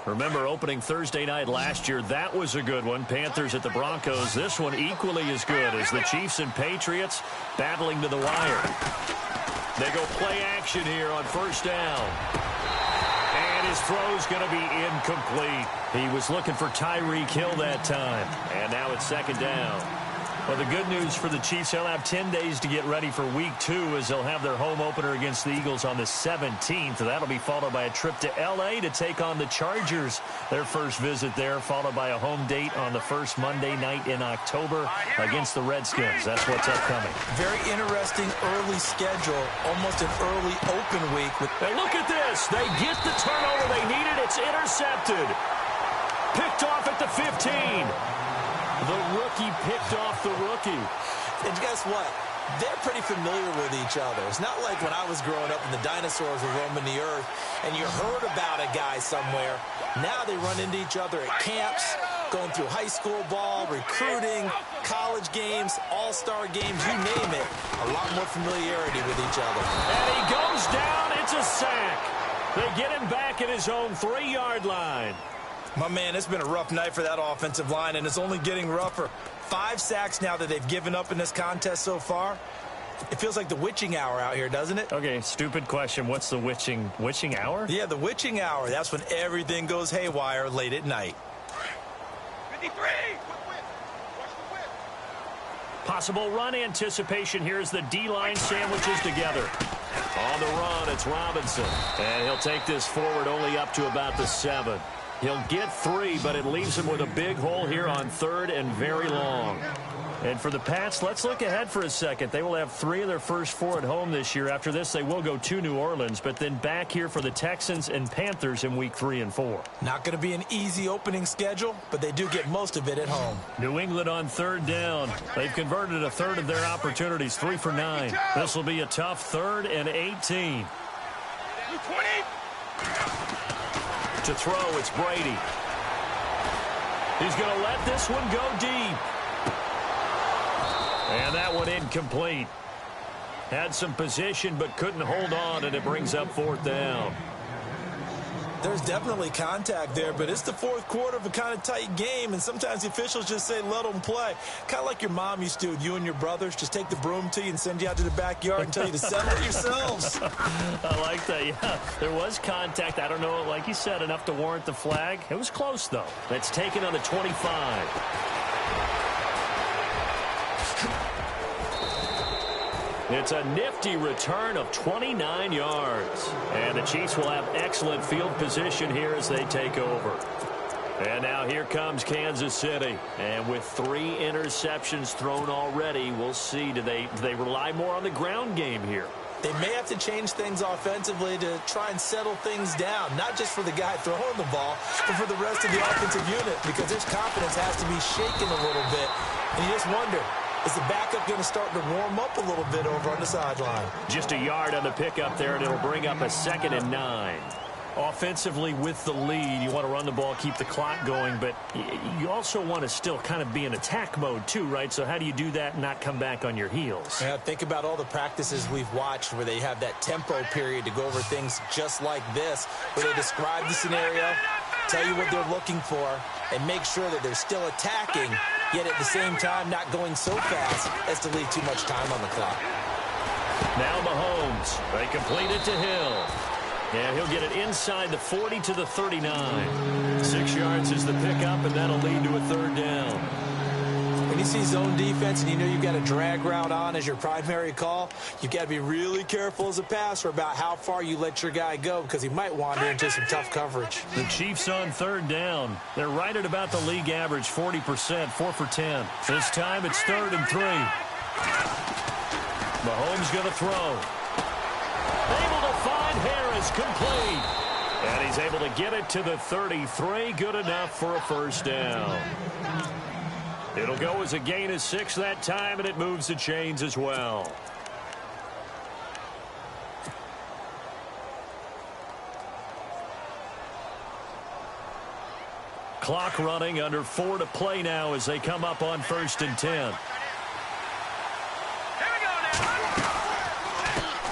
Remember opening Thursday night last year, that was a good one. Panthers at the Broncos. This one equally as good as the Chiefs and Patriots battling to the wire. They go play action here on 1st down. And his throw's going to be incomplete. He was looking for Tyreek Hill that time. And now it's 2nd down. Well, the good news for the Chiefs, they'll have 10 days to get ready for Week 2 as they'll have their home opener against the Eagles on the 17th. That'll be followed by a trip to L.A. to take on the Chargers. Their first visit there, followed by a home date on the first Monday night in October against the Redskins. That's what's upcoming. Very interesting early schedule, almost an early open week. And look at this. They get the turnover they needed. It's intercepted. Picked off at the 15. The rookie picked off the rookie. And guess what? They're pretty familiar with each other. It's not like when I was growing up and the dinosaurs were roaming the earth and you heard about a guy somewhere. Now they run into each other at camps, going through high school ball, recruiting, college games, all-star games, you name it. A lot more familiarity with each other. And he goes down. It's a sack. They get him back at his own 3-yard line. My man, it's been a rough night for that offensive line, and it's only getting rougher. 5 sacks now that they've given up in this contest so far. It feels like the witching hour out here, doesn't it? Okay, stupid question. What's the witching hour? Yeah, the witching hour. That's when everything goes haywire late at night. 53! Possible run anticipation here as the D-line sandwiches together. On the run, it's Robinson. And he'll take this forward only up to about the 7. He'll get 3, but it leaves him with a big hole here on 3rd and very long. And for the Pats, let's look ahead for a second. They will have 3 of their first 4 at home this year. After this, they will go to New Orleans, but then back here for the Texans and Panthers in week 3 and 4. Not going to be an easy opening schedule, but they do get most of it at home. New England on 3rd down. They've converted a third of their opportunities, 3 for 9. This will be a tough 3rd and 18. To throw, it's Brady. He's going to let this one go deep. And that one incomplete. Had some position but couldn't hold on, and it brings up 4th down. There's definitely contact there, but it's the 4th quarter of a kind of tight game, and sometimes the officials just say let them play. Kind of like your mom used to, you and your brothers, just take the broom to you and send you out to the backyard and tell you to settle it yourselves. I like that, yeah. There was contact. I don't know, like you said, enough to warrant the flag. It was close, though. That's taken on the 25. It's a nifty return of 29 yards. And the Chiefs will have excellent field position here as they take over. And now here comes Kansas City. And with 3 interceptions thrown already, we'll see. Do they rely more on the ground game here? They may have to change things offensively to try and settle things down, not just for the guy throwing the ball, but for the rest of the offensive unit, because his confidence has to be shaken a little bit. And you just wonder, is the backup going to start to warm up a little bit over on the sideline? Just a yard on the pickup there, and it'll bring up a 2nd and 9. Offensively, with the lead, you want to run the ball, keep the clock going, but you also want to still kind of be in attack mode too, right? So how do you do that and not come back on your heels? Yeah, think about all the practices we've watched where they have that tempo period to go over things just like this, where they describe the scenario, tell you what they're looking for, and make sure that they're still attacking, yet at the same time not going so fast as to leave too much time on the clock. Now Mahomes. They complete it to Hill. And he'll get it inside the 40 to the 39. 6 yards is the pickup, and that'll lead to a 3rd down. When you see zone defense and you know you've got a drag route on as your primary call, you've got to be really careful as a passer about how far you let your guy go, because he might wander into some tough coverage. The Chiefs on 3rd down. They're right at about the league average, 40%, 4 for 10. This time it's 3rd and 3. Mahomes going to throw. Able to find Harris, complete. And he's able to get it to the 33. Good enough for a 1st down. It'll go as a gain of 6 that time, and it moves the chains as well. Clock running, under 4 to play now as they come up on 1st and 10.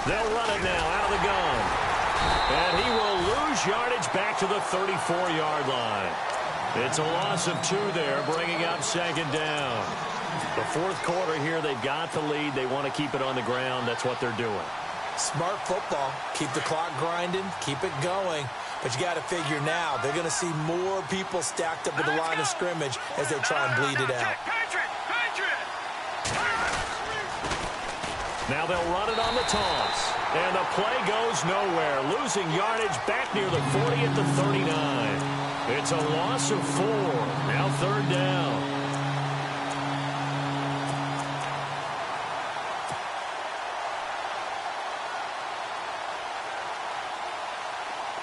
They'll run it now out of the gun. And he will lose yardage back to the 34-yard line. It's a loss of 2 there, bringing up 2nd down. The 4th quarter here, they've got the lead. They want to keep it on the ground. That's what they're doing. Smart football. Keep the clock grinding. Keep it going. But you got to figure now, they're going to see more people stacked up at the line of scrimmage as they try and bleed it out. Now they'll run it on the toss. And the play goes nowhere. Losing yardage back near the 40 at the 39. It's a loss of 4. Now 3rd down.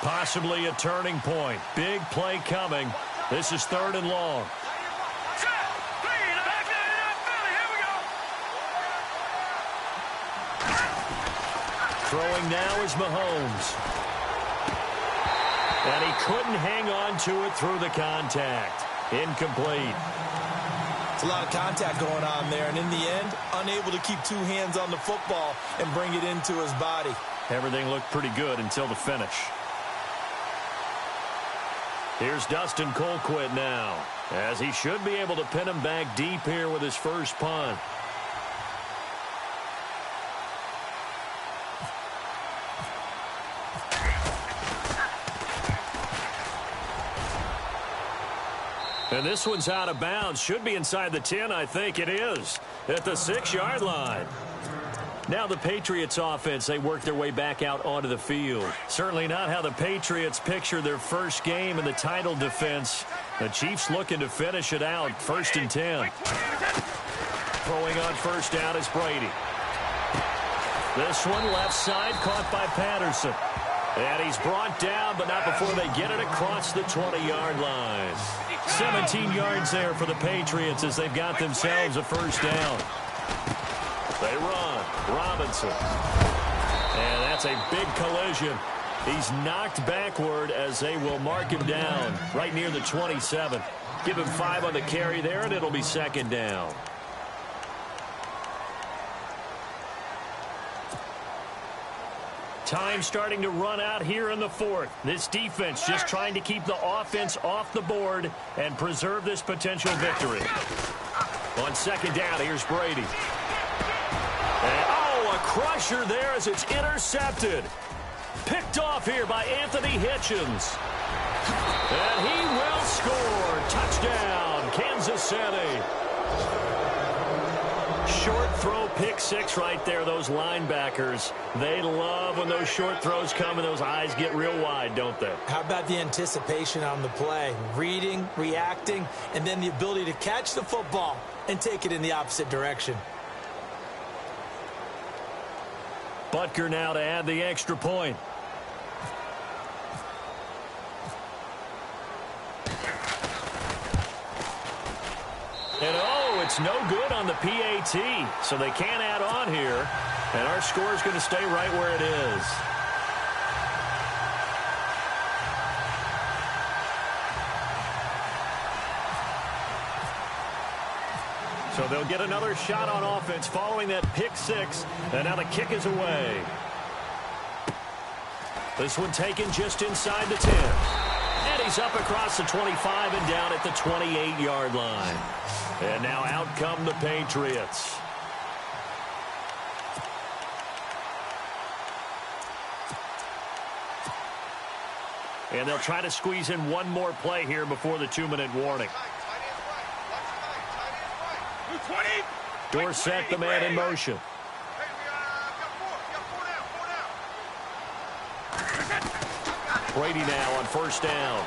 Possibly a turning point. Big play coming. This is 3rd and long. Throwing now is Mahomes. And he couldn't hang on to it through the contact. Incomplete. It's a lot of contact going on there, and in the end, unable to keep 2 hands on the football and bring it into his body. Everything looked pretty good until the finish. Here's Dustin Colquitt now, as he should be able to pin him back deep here with his first punt. And this one's out of bounds. Should be inside the 10, I think it is. At the 6-yard line. Now the Patriots offense, they work their way back out onto the field. Certainly not how the Patriots picture their first game in the title defense. The Chiefs looking to finish it out. 1st and 10. Throwing on first down is Brady. This one left side caught by Patterson. And he's brought down, but not before they get it across the 20-yard line. 17 yards there for the Patriots as they've got themselves a first down. They run. Robinson. And that's a big collision. He's knocked backward as they will mark him down right near the 27. Give him 5 on the carry there, and it'll be second down. Time starting to run out here in the fourth. This defense just trying to keep the offense off the board and preserve this potential victory. On second down, here's Brady. And, a crusher there as it's intercepted. Picked off here by Anthony Hitchens. And he will score. Touchdown, Kansas City. Short throw, pick six right there. Those linebackers, they love when those short throws come and those eyes get real wide, don't they? How about the anticipation on the play? Reading, reacting, and then the ability to catch the football and take it in the opposite direction. Butker now to add the extra point. And it's no good on the PAT, so they can't add on here. And our score is going to stay right where it is. So they'll get another shot on offense following that pick six. And now the kick is away. This one taken just inside the 10. And he's up across the 25 and down at the 28-yard line. And now out come the Patriots. And they'll try to squeeze in one more play here before the 2-minute warning. Dorsett, the man in motion. Brady now on first down.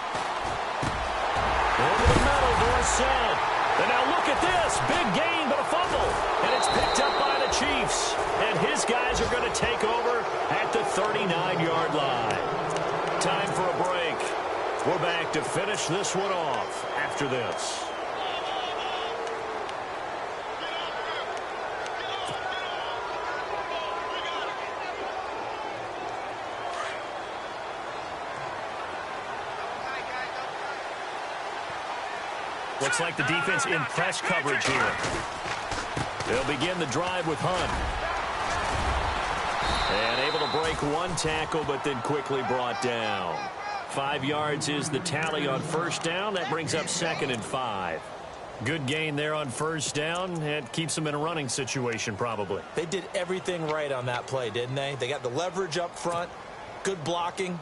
Over the middle, Dorsett. And now look at this. Big gain, but a fumble. And it's picked up by the Chiefs. And his guys are going to take over at the 39-yard line. Time for a break. We're back to finish this one off after this. Looks like the defense in press coverage here. They'll begin the drive with Hunt. And able to break one tackle, but then quickly brought down. 5 yards is the tally on first down. That brings up 2nd and 5. Good gain there on first down. It keeps them in a running situation, probably. They did everything right on that play, didn't they? They got the leverage up front, good blocking.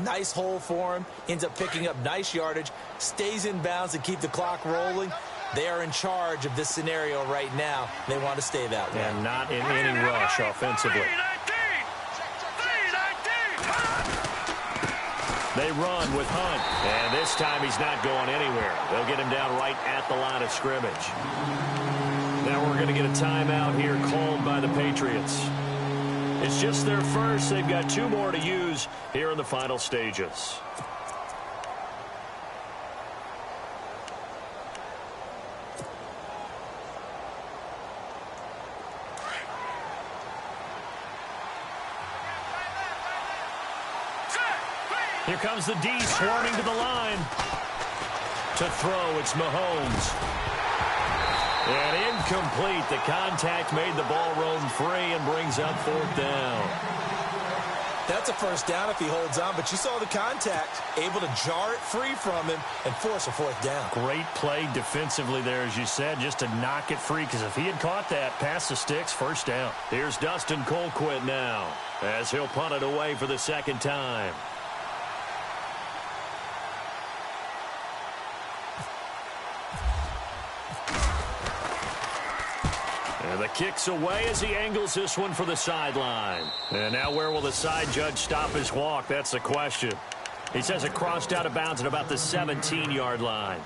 Nice hole for him. Ends up picking up nice yardage. Stays in bounds and keep the clock rolling. They are in charge of this scenario right now. They want to stay that way. And not in any rush offensively. They run with Hunt. And this time he's not going anywhere. They'll get him down right at the line of scrimmage. Now we're going to get a timeout here called by the Patriots. It's just their first. They've got 2 more to use here in the final stages. Here comes the D swarming to the line. To throw, it's Mahomes. And incomplete. The contact made the ball roam free and brings up 4th down. That's a first down if he holds on, but you saw the contact. Able to jar it free from him and force a 4th down. Great play defensively there, as you said, just to knock it free, because if he had caught that, past the sticks, first down. Here's Dustin Colquitt now, as he'll punt it away for the 2nd time. And the kick's away as he angles this one for the sideline. And now where will the side judge stop his walk? That's the question. He says it crossed out of bounds at about the 17-yard line.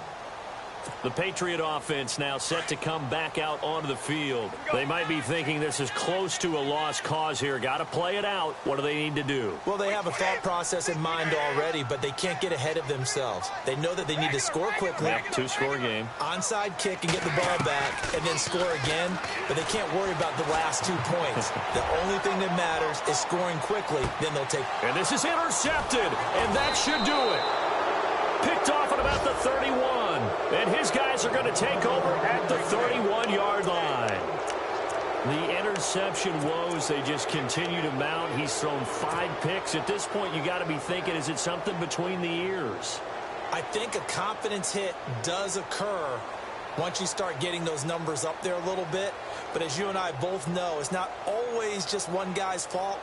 The Patriot offense now set to come back out onto the field. They might be thinking this is close to a lost cause here. Got to play it out. What do they need to do? Well, they have a thought process in mind already, but they can't get ahead of themselves. They know that they need to score quickly. Yep, two-score game. Onside kick and get the ball back and then score again, but they can't worry about the last 2 points. The only thing that matters is scoring quickly, then they'll take. And this is intercepted, and that should do it. Picked off at about the 31, and his guys are going to take over at the 31-yard line. The interception woes, they just continue to mount. He's thrown 5 picks. At this point, you got to be thinking, is it something between the ears? I think a confidence hit does occur once you start getting those numbers up there a little bit. But as you and I both know, it's not always just one guy's fault.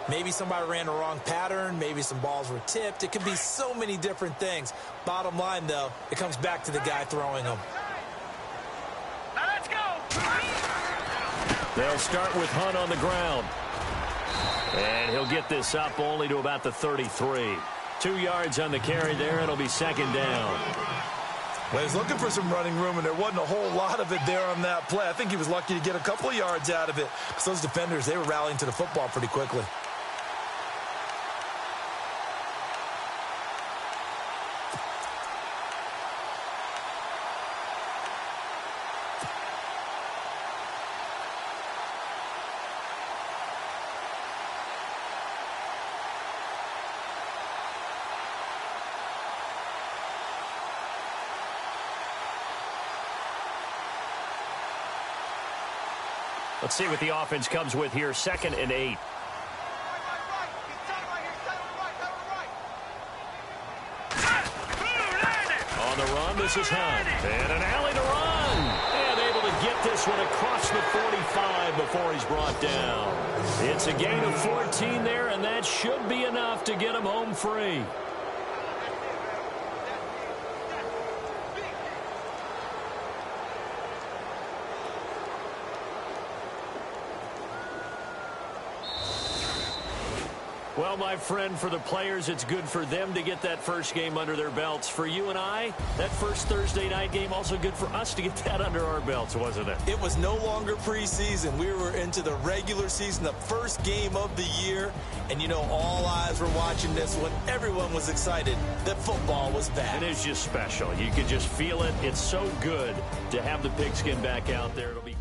Maybe somebody ran the wrong pattern. Maybe some balls were tipped. It could be so many different things. Bottom line, though, it comes back to the guy throwing them. Now let's go. They'll start with Hunt on the ground. And he'll get this up only to about the 33. 2 yards on the carry there. It'll be second down. Well, he was looking for some running room, and there wasn't a whole lot of it there on that play. I think he was lucky to get a couple of yards out of it. Because those defenders, they were rallying to the football pretty quickly. Let's see what the offense comes with here. 2nd and 8. On the run, this is Hunt. And an alley to run. And able to get this one across the 45 before he's brought down. It's a gain of 14 there, and that should be enough to get him home free. Well, my friend, for the players, it's good for them to get that first game under their belts. For you and I, that first Thursday night game, also good for us to get that under our belts, wasn't it? It was no longer preseason. We were into the regular season, the first game of the year. And, you know, all eyes were watching this one. Everyone was excited that football was back. It is just special. You can just feel it. It's so good to have the pigskin back out there. It'll be